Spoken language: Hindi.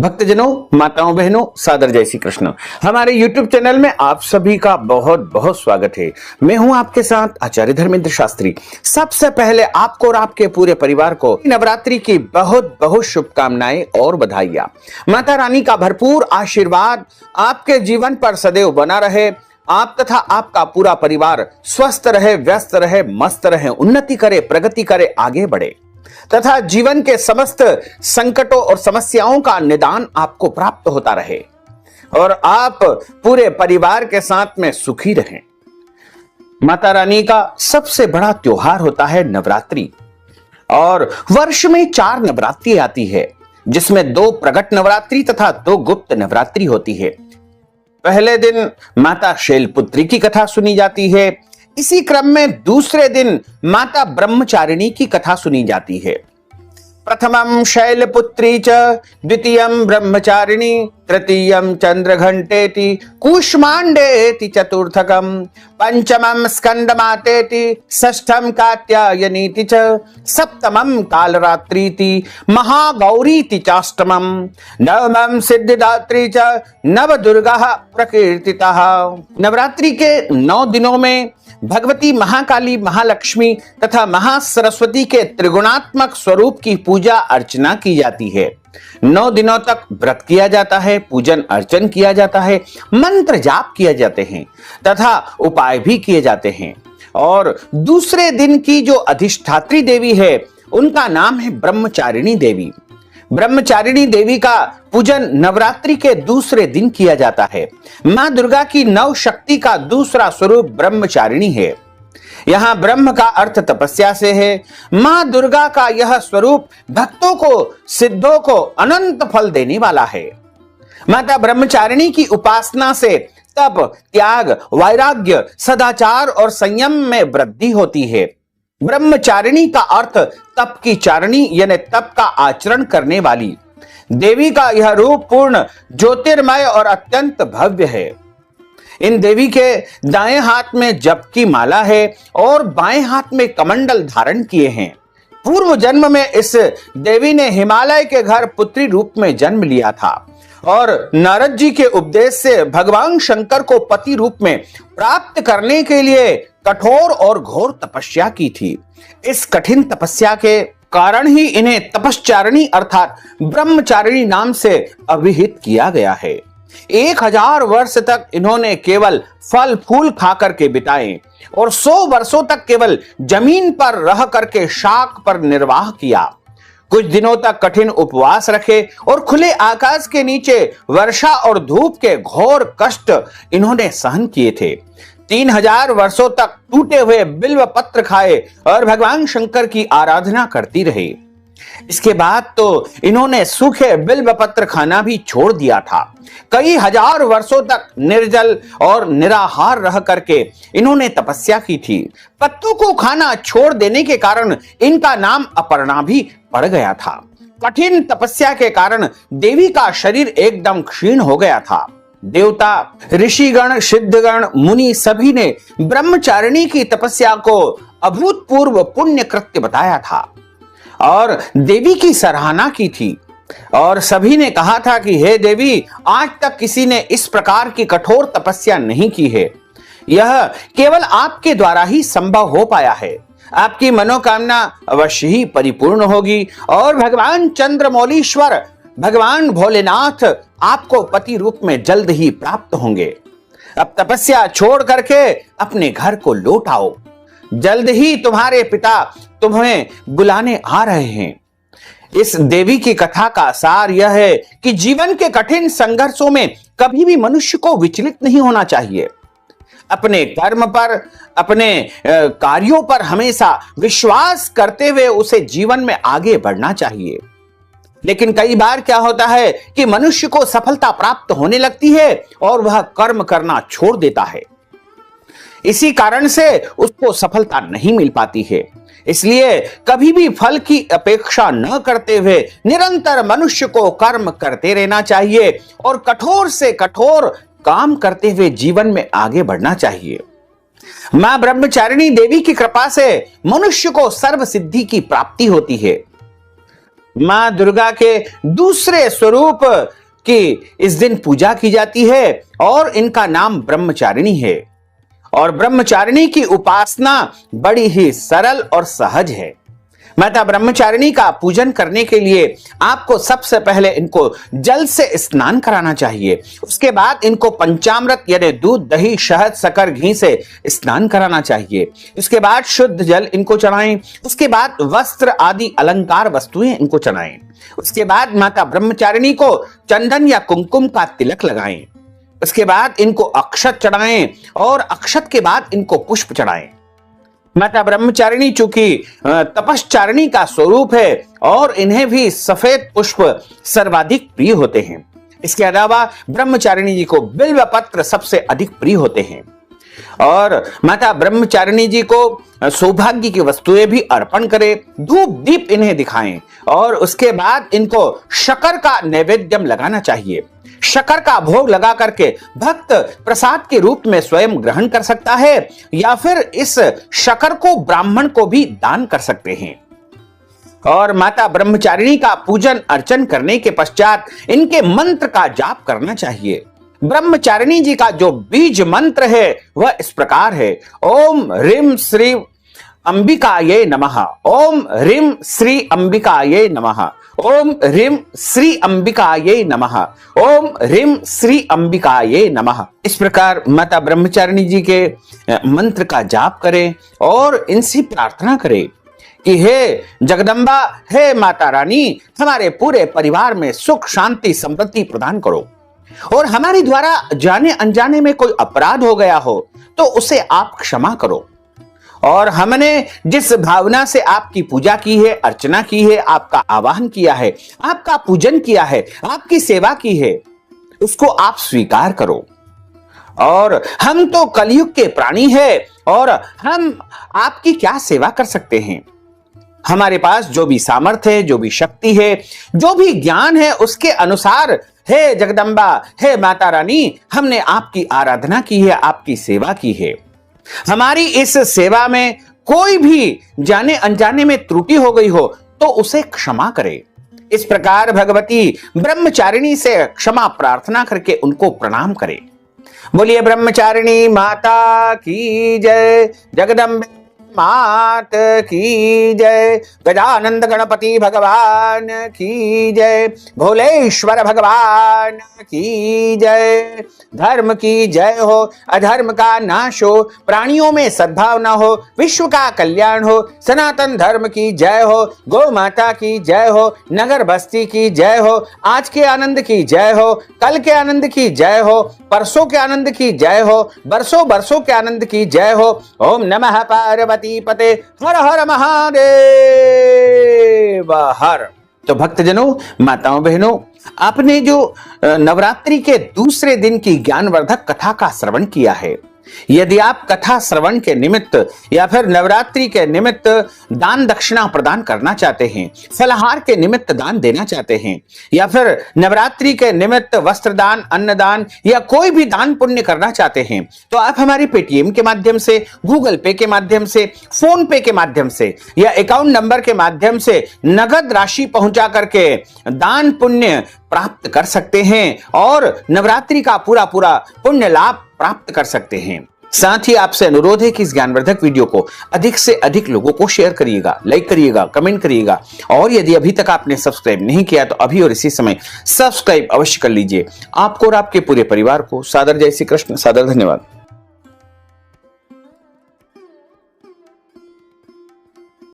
भक्तजनों, माताओं, बहनों, सादर जय श्री कृष्ण। हमारे YouTube चैनल में आप सभी का बहुत बहुत स्वागत है। मैं हूं आपके साथ आचार्य धर्मेंद्र शास्त्री। सबसे पहले आपको और आपके पूरे परिवार को नवरात्रि की बहुत बहुत शुभकामनाएं और बधाइयां। माता रानी का भरपूर आशीर्वाद आपके जीवन पर सदैव बना रहे। आप तथा आपका पूरा परिवार स्वस्थ रहे, व्यस्त रहे, मस्त रहे, उन्नति करे, प्रगति करे, आगे बढ़े तथा जीवन के समस्त संकटों और समस्याओं का निदान आपको प्राप्त होता रहे और आप पूरे परिवार के साथ में सुखी रहें। माता रानी का सबसे बड़ा त्योहार होता है नवरात्रि और वर्ष में 4 नवरात्रि आती है, जिसमें 2 प्रकट नवरात्रि तथा 2 गुप्त नवरात्रि होती है। पहले दिन माता शैलपुत्री की कथा सुनी जाती है। इसी क्रम में दूसरे दिन माता ब्रह्मचारिणी की कथा सुनी जाती है। प्रथमं शैलपुत्री च, द्वितीयं ब्रह्मचारिणी, तृतीयं चंद्रघंटेति, कूष्मांडेति चतुर्थकं, पंचमं स्कंदमातेति, षष्ठं कात्यायनीति च, सप्तमं कालरात्रीति, महागौरीति चाष्टमं, नवमं सिद्धिदात्री च, नवदुर्गाः प्रकीर्तिताः। नवरात्रि के 9 दिनों में भगवती महाकाली, महालक्ष्मी तथा महासरस्वती के त्रिगुणात्मक स्वरूप की पूजा अर्चना की जाती है। 9 दिनों तक व्रत किया जाता है, पूजन अर्चन किया जाता है, मंत्र जाप किए जाते हैं तथा उपाय भी किए जाते हैं। और दूसरे दिन की जो अधिष्ठात्री देवी है उनका नाम है ब्रह्मचारिणी देवी। ब्रह्मचारिणी देवी का पूजन नवरात्रि के दूसरे दिन किया जाता है। मां दुर्गा की 9 शक्ति का दूसरा स्वरूप ब्रह्मचारिणी है। यहां ब्रह्म का अर्थ तपस्या से है। मां दुर्गा का यह स्वरूप भक्तों को, सिद्धों को अनंत फल देने वाला है। माता ब्रह्मचारिणी की उपासना से तप, त्याग, वैराग्य, सदाचार और संयम में वृद्धि होती है। ब्रह्मचारिणी का अर्थ तप की चारिणी यानी तप का आचरण करने वाली। देवी का यह रूप पूर्ण, ज्योतिर्मय और अत्यंत भव्य है। इन देवी के दाएं हाथ में जप की माला है और बाएं हाथ में कमंडल धारण किए हैं। पूर्व जन्म में इस देवी ने हिमालय के घर पुत्री रूप में जन्म लिया था और नारद जी के उपदेश से भगवान शंकर को पति रूप में प्राप्त करने के लिए कठोर और घोर तपस्या की थी। इस कठिन तपस्या के कारण ही इन्हें तपश्चारिणी अर्थात ब्रह्मचारिणी नाम से अभिहित किया गया है। 1000 वर्ष तक इन्होंने केवल फल फूल खा करके बिताए और 100 वर्षों तक केवल जमीन पर रह करके शाक पर निर्वाह किया। कुछ दिनों तक कठिन उपवास रखे और खुले आकाश के नीचे वर्षा और धूप के घोर कष्ट इन्होंने सहन किए थे। 3000 वर्षों तक टूटे हुए बिल्व पत्र खाए और भगवान शंकर की आराधना करती रही। इसके बाद तो इन्होंने सूखे बिल्व पत्र खाना भी छोड़ दिया था। कई हजार वर्षों तक निर्जल और निराहार रह करके इन्होंने तपस्या की थी। पत्तों को खाना छोड़ देने के कारण इनका नाम अपर्णा भी पड़ गया था। कठिन तपस्या के कारण देवी का शरीर एकदम क्षीण हो गया था। देवता, ऋषिगण, सिद्धगण, मुनि सभी ने ब्रह्मचारिणी की तपस्या को अभूतपूर्व पुण्य कृत्य बताया था और देवी की सराहना की थी और सभी ने कहा था कि हे देवी, आज तक किसी ने इस प्रकार की कठोर तपस्या नहीं की है। यह केवल आपके द्वारा ही संभव हो पाया है। आपकी मनोकामना अवश्य ही परिपूर्ण होगी और भगवान चंद्रमौलीश्वर, भगवान भोलेनाथ आपको पति रूप में जल्द ही प्राप्त होंगे। अब तपस्या छोड़ करके अपने घर को लौट आओ। जल्द ही तुम्हारे पिता तुम्हें बुलाने आ रहे हैं। इस देवी की कथा का सार यह है कि जीवन के कठिन संघर्षों में कभी भी मनुष्य को विचलित नहीं होना चाहिए। अपने कर्म पर, अपने कार्यों पर हमेशा विश्वास करते हुए उसे जीवन में आगे बढ़ना चाहिए। लेकिन कई बार क्या होता है कि मनुष्य को सफलता प्राप्त होने लगती है और वह कर्म करना छोड़ देता है। इसी कारण से उसको सफलता नहीं मिल पाती है। इसलिए कभी भी फल की अपेक्षा न करते हुए निरंतर मनुष्य को कर्म करते रहना चाहिए और कठोर से कठोर काम करते हुए जीवन में आगे बढ़ना चाहिए। मां ब्रह्मचारिणी देवी की कृपा से मनुष्य को सर्व सिद्धि की प्राप्ति होती है। मां दुर्गा के दूसरे स्वरूप की इस दिन पूजा की जाती है और इनका नाम ब्रह्मचारिणी है। और ब्रह्मचारिणी की उपासना बड़ी ही सरल और सहज है। माता ब्रह्मचारिणी का पूजन करने के लिए आपको सबसे पहले इनको जल से स्नान कराना चाहिए। उसके बाद इनको पंचामृत यानी दूध, दही, शहद, शक्कर, घी से स्नान कराना चाहिए। उसके बाद शुद्ध जल इनको चढ़ाएं। उसके बाद वस्त्र आदि अलंकार वस्तुएं इनको चढ़ाएं। उसके बाद माता ब्रह्मचारिणी को चंदन या कुमकुम का तिलक लगाएं। उसके बाद इनको अक्षत चढ़ाएं और अक्षत के बाद इनको पुष्प चढ़ाएं। माता ब्रह्मचारिणी चूंकि तपश्चारिणी का स्वरूप है और इन्हें भी सफेद पुष्प सर्वाधिक प्रिय होते हैं। इसके अलावा ब्रह्मचारिणी जी को बिल्व पत्र सबसे अधिक प्रिय होते हैं। और माता ब्रह्मचारिणी जी को सौभाग्य की वस्तुएं भी अर्पण करें, धूप दीप इन्हें दिखाएं और उसके बाद इनको शक्कर का नैवेद्यम लगाना चाहिए। शक्कर का भोग लगा करके भक्त प्रसाद के रूप में स्वयं ग्रहण कर सकता है या फिर इस शक्कर को ब्राह्मण को भी दान कर सकते हैं। और माता ब्रह्मचारिणी का पूजन अर्चन करने के पश्चात इनके मंत्र का जाप करना चाहिए। ब्रह्मचारिणी जी का जो बीज मंत्र है वह इस प्रकार है: ओम ह्रीं श्री अंबिकाये नमः, ओम ह्रीं श्री अंबिकाये नमः, ओम ह्रीं श्री अंबिकाये नमः, ओम ह्रीं श्री अंबिकाये नमः। इस प्रकार माता ब्रह्मचारिणी जी के मंत्र का जाप करें और इनसे प्रार्थना करें कि हे जगदम्बा, हे माता रानी, हमारे पूरे परिवार में सुख, शांति, समृद्धि प्रदान करो और हमारे द्वारा जाने अनजाने में कोई अपराध हो गया हो तो उसे आप क्षमा करो। और हमने जिस भावना से आपकी पूजा की है, अर्चना की है, आपका आवाहन किया है, आपका पूजन किया है, आपकी सेवा की है, उसको आप स्वीकार करो। और हम तो कलयुग के प्राणी हैं और हम आपकी क्या सेवा कर सकते हैं। हमारे पास जो भी सामर्थ्य है, जो भी शक्ति है, जो भी ज्ञान है, उसके अनुसार हे जगदम्बा, हे माता रानी, हमने आपकी आराधना की है, आपकी सेवा की है। हमारी इस सेवा में कोई भी जाने अनजाने में त्रुटि हो गई हो तो उसे क्षमा करें। इस प्रकार भगवती ब्रह्मचारिणी से क्षमा प्रार्थना करके उनको प्रणाम करें। बोलिए ब्रह्मचारिणी माता की जय, जगदम्बे मात की जय, गजानंद गणपति भगवान की जय, भोलेश्वर भगवान की जय। धर्म की जय हो, अधर्म का नाश हो, प्राणियों में सद्भावना हो, विश्व का कल्याण हो, सनातन धर्म की जय हो, गौ माता की जय हो, नगर बस्ती की जय हो, आज के आनंद की जय हो, कल के आनंद की जय हो, परसों के आनंद की जय हो, बरसों बरसों के आनंद की जय हो। ओम नमः पार्वती पते, हर हर महादेव हर। तो भक्तजनों, माताओं, बहनों, आपने जो नवरात्रि के दूसरे दिन की ज्ञानवर्धक कथा का श्रवण किया है, यदि आप कथा श्रवण के निमित्त या फिर नवरात्रि के निमित्त दान दक्षिणा प्रदान करना चाहते हैं, फलाहार के निमित्त दान देना चाहते हैं या फिर नवरात्रि के निमित्त वस्त्र दान, अन्न दान या कोई भी दान पुण्य करना चाहते हैं, तो आप हमारे पेटीएम के माध्यम से, गूगल पे के माध्यम से, फोन पे के माध्यम से या अकाउंट नंबर के माध्यम से नगद राशि पहुंचा करके दान पुण्य प्राप्त कर सकते हैं और नवरात्रि का पूरा पूरा पुण्य लाभ प्राप्त कर सकते हैं। साथ ही आपसे अनुरोध है कि इस ज्ञानवर्धक वीडियो को अधिक से अधिक लोगों को शेयर करिएगा, लाइक करिएगा, कमेंट करिएगा और यदि अभी तक आपने सब्सक्राइब नहीं किया तो अभी और इसी समय सब्सक्राइब अवश्य कर लीजिए। आपको और आपके पूरे परिवार को सादर जय श्री कृष्ण, सादर धन्यवाद।